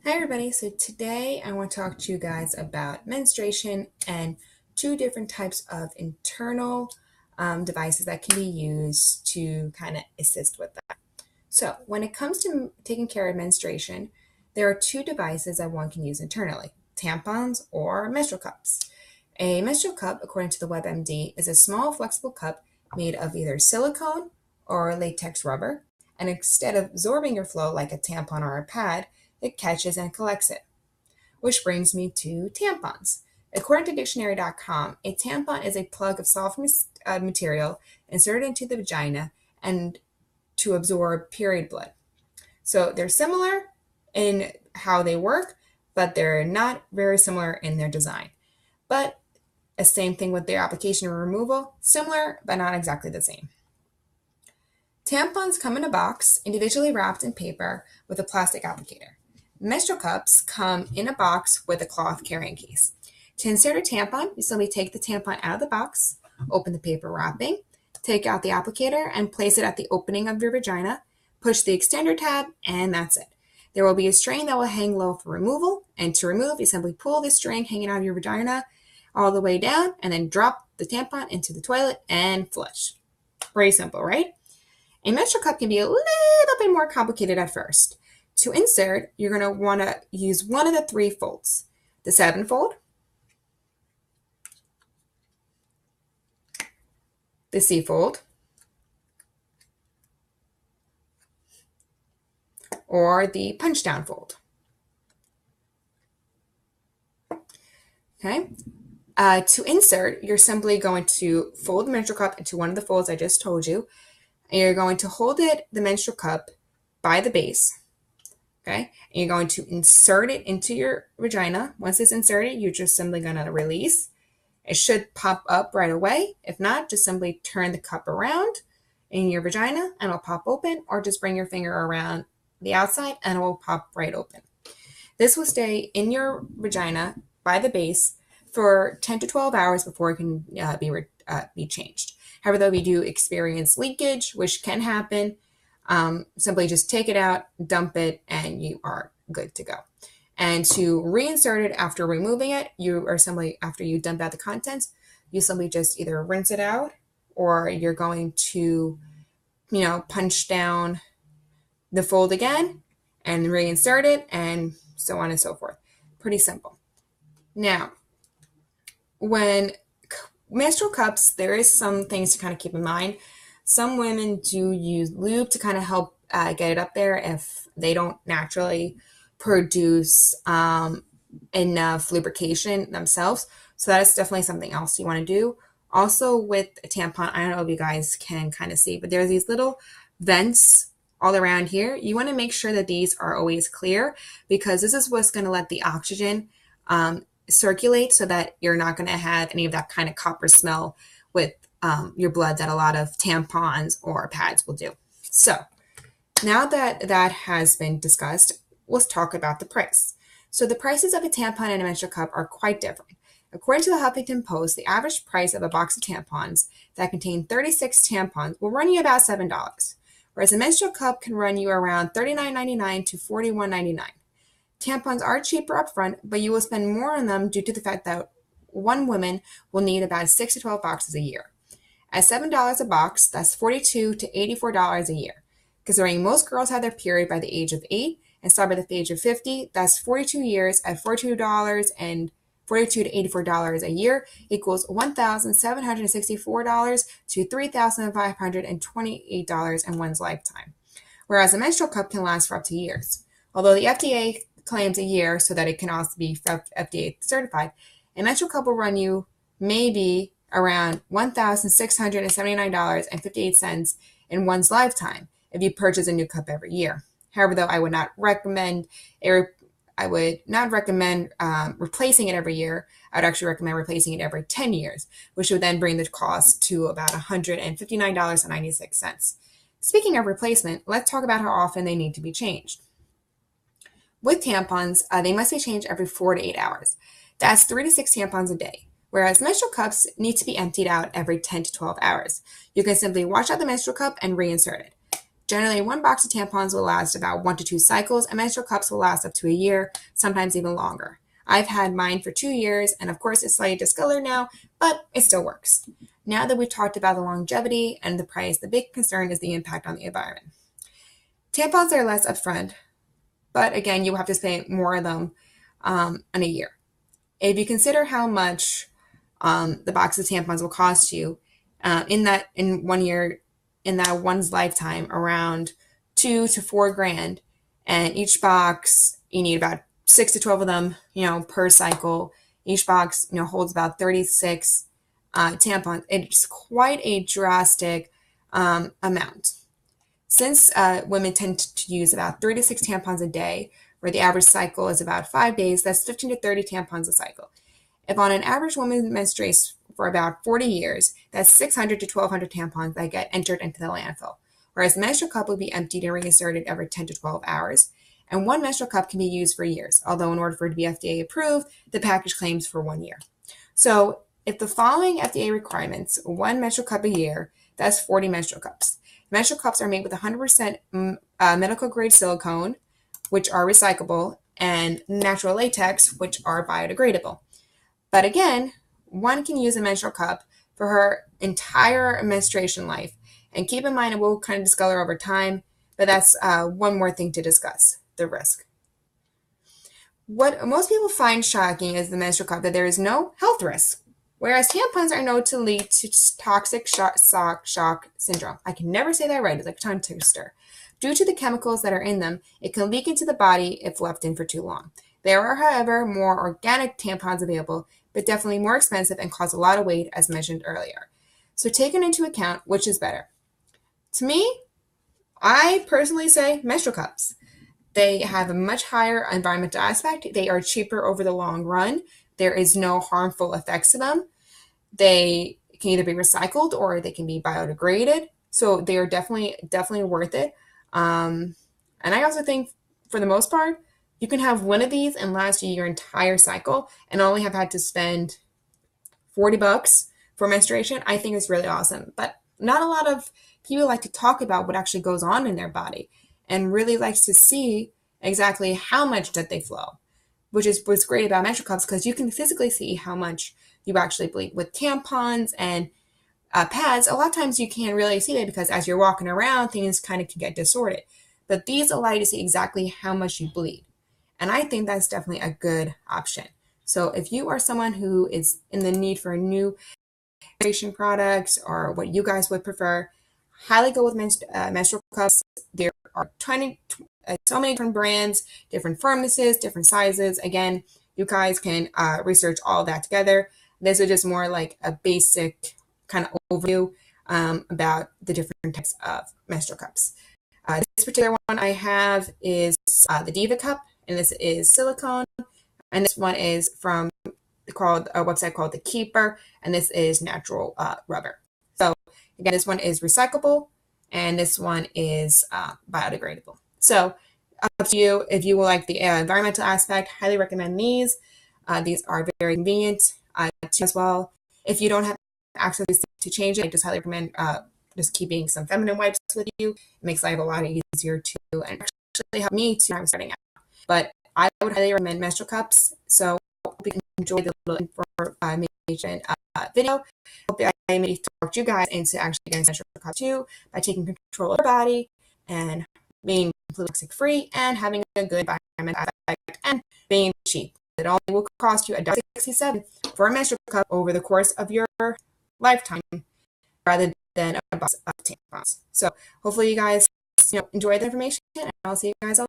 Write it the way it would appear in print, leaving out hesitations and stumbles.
Hi everybody, so today I want to talk to you guys about menstruation and two different types of internal devices that can be used to kind of assist with that. So when it comes to taking care of menstruation, there are two devices that one can use internally, tampons or menstrual cups. A menstrual cup, according to the WebMD, is a small flexible cup made of either silicone or latex rubber, and instead of absorbing your flow like a tampon or a pad, it catches and collects it. Which brings me to tampons. According to dictionary.com, a tampon is a plug of soft material inserted into the vagina and to absorb period blood. So they're similar in how they work, but they're not very similar in their design. But the same thing with their application and removal, similar but not exactly the same. Tampons come in a box, individually wrapped in paper with a plastic applicator. Menstrual cups come in a box with a cloth carrying case. To insert a tampon, you simply take the tampon out of the box, open the paper wrapping, take out the applicator, and place it at the opening of your vagina, push the extender tab, and that's it. There will be a string that will hang low for removal, and to remove, you simply pull the string hanging out of your vagina all the way down, and then drop the tampon into the toilet and flush. Pretty simple, right? A menstrual cup can be a little bit more complicated at first. To insert, you're going to want to use one of the three folds. The 7-fold, the C-fold, or the punch-down fold. Okay. To insert, you're simply going to fold the menstrual cup into one of the folds I just told you. And you're going to hold the menstrual cup by the base. Okay, and you're going to insert it into your vagina. Once it's inserted, you're just simply going to release. It should pop up right away. If not, just simply turn the cup around in your vagina and it'll pop open, or just bring your finger around the outside and it will pop right open. This will stay in your vagina by the base for 10 to 12 hours before it can be changed. However, though, we do experience leakage, which can happen. Simply just take it out, dump it, and you are good to go. And to reinsert it after removing it, after you dump out the contents, you simply just either rinse it out, or you're going to, punch down the fold again and reinsert it, and so on and so forth. Pretty simple. Now, when menstrual cups, there is some things to kind of keep in mind. Some women do use lube to kind of help get it up there if they don't naturally produce enough lubrication themselves. So that is definitely something else you want to do. Also with a tampon, I don't know if you guys can kind of see, but there's these little vents all around here. You want to make sure that these are always clear, because this is what's going to let the oxygen circulate, so that you're not going to have any of that kind of copper smell with your blood that a lot of tampons or pads will do. So now that that has been discussed, let's talk about the price. So the prices of a tampon and a menstrual cup are quite different. According to the Huffington Post, the average price of a box of tampons that contain 36 tampons will run you about $7, whereas a menstrual cup can run you around $39.99 to $41.99. Tampons are cheaper up front, but you will spend more on them due to the fact that one woman will need about 6 to 12 boxes a year. At $7 a box, that's $42 to $84 a year. Considering most girls have their period by the age of 8 and start by the age of 50, that's 42 years at $42 and $42 to $84 a year equals $1,764 to $3,528 in one's lifetime. Whereas a menstrual cup can last for up to years. Although the FDA claims a year so that it can also be FDA certified, a menstrual cup will run you maybe around $1,679.58 in one's lifetime if you purchase a new cup every year. However, though, I would not recommend replacing it every year. I would actually recommend replacing it every 10 years, which would then bring the cost to about $159.96. Speaking of replacement, let's talk about how often they need to be changed. With tampons, they must be changed every 4 to 8 hours. That's 3 to 6 tampons a day, whereas menstrual cups need to be emptied out every 10 to 12 hours. You can simply wash out the menstrual cup and reinsert it. Generally, one box of tampons will last about 1 to 2 cycles, and menstrual cups will last up to a year, sometimes even longer. I've had mine for 2 years, and of course, it's slightly discolored now, but it still works. Now that we've talked about the longevity and the price, the big concern is the impact on the environment. Tampons are less upfront, but again, you will have to spend more of them in a year. If you consider how much the box of tampons will cost you in 1 year, in that one's lifetime, around 2 to 4 grand, and each box you need about 6 to 12 of them, per cycle. Each box, holds about 36 tampons. It's quite a drastic amount. Since women tend to use about 3 to 6 tampons a day, where the average cycle is about 5 days, that's 15 to 30 tampons a cycle. If on an average woman menstruates for about 40 years, that's 600 to 1,200 tampons that get entered into the landfill, whereas the menstrual cup will be emptied and reinserted every 10 to 12 hours. And one menstrual cup can be used for years, although in order for it to be FDA approved, the package claims for 1 year. So if the following FDA requirements, one menstrual cup a year, that's 40 menstrual cups. Menstrual cups are made with 100% medical grade silicone, which are recyclable, and natural latex, which are biodegradable. But again, one can use a menstrual cup for her entire menstruation life. And keep in mind, it will kind of discolor over time, but that's one more thing to discuss, the risk. What most people find shocking is the menstrual cup, that there is no health risk, whereas tampons are known to lead to toxic shock syndrome. I can never say that right. It's like a tongue twister. Due to the chemicals that are in them, it can leak into the body if left in for too long. There are, however, more organic tampons available, but definitely more expensive and cause a lot of weight, as mentioned earlier. So taken into account, which is better? To me, I personally say menstrual cups. They have a much higher environmental aspect. They are cheaper over the long run. There is no harmful effects to them. They can either be recycled or they can be biodegraded. So they are definitely worth it. And I also think, for the most part, you can have one of these and last you your entire cycle and only have had to spend $40 for menstruation. I think it's really awesome. But not a lot of people like to talk about what actually goes on in their body and really likes to see exactly how much that they flow, which is what's great about menstrual cups, because you can physically see how much you actually bleed. With tampons and pads, a lot of times you can't really see it because as you're walking around, things kind of can get distorted. But these allow you to see exactly how much you bleed. And I think that's definitely a good option. So if you are someone who is in the need for a new menstruation products, or what you guys would prefer, highly go with menstrual cups. There are so many different brands, different firmnesses, different sizes. Again, you guys can research all that together. This is just more like a basic kind of overview about the different types of menstrual cups. This particular one I have is the Diva Cup, and this is silicone. And this one is from a website called The Keeper, and this is natural rubber. So again, this one is recyclable, and this one is biodegradable. So up to you. If you will like the environmental aspect, highly recommend these. These are very convenient too as well. If you don't have access to change it, I just highly recommend just keeping some feminine wipes with you. It makes life a lot easier too, and actually helped me too when I was starting out. But I would highly recommend menstrual cups. So hope you enjoy the little information video. Hope I may talk to you guys into actually getting menstrual cup too, by taking control of your body and being completely toxic free and having a good environment aspect and being cheap. It only will cost you $1.67 for a menstrual cup over the course of your lifetime, rather than a box of tampons. So hopefully you guys enjoy the information, and I'll see you guys all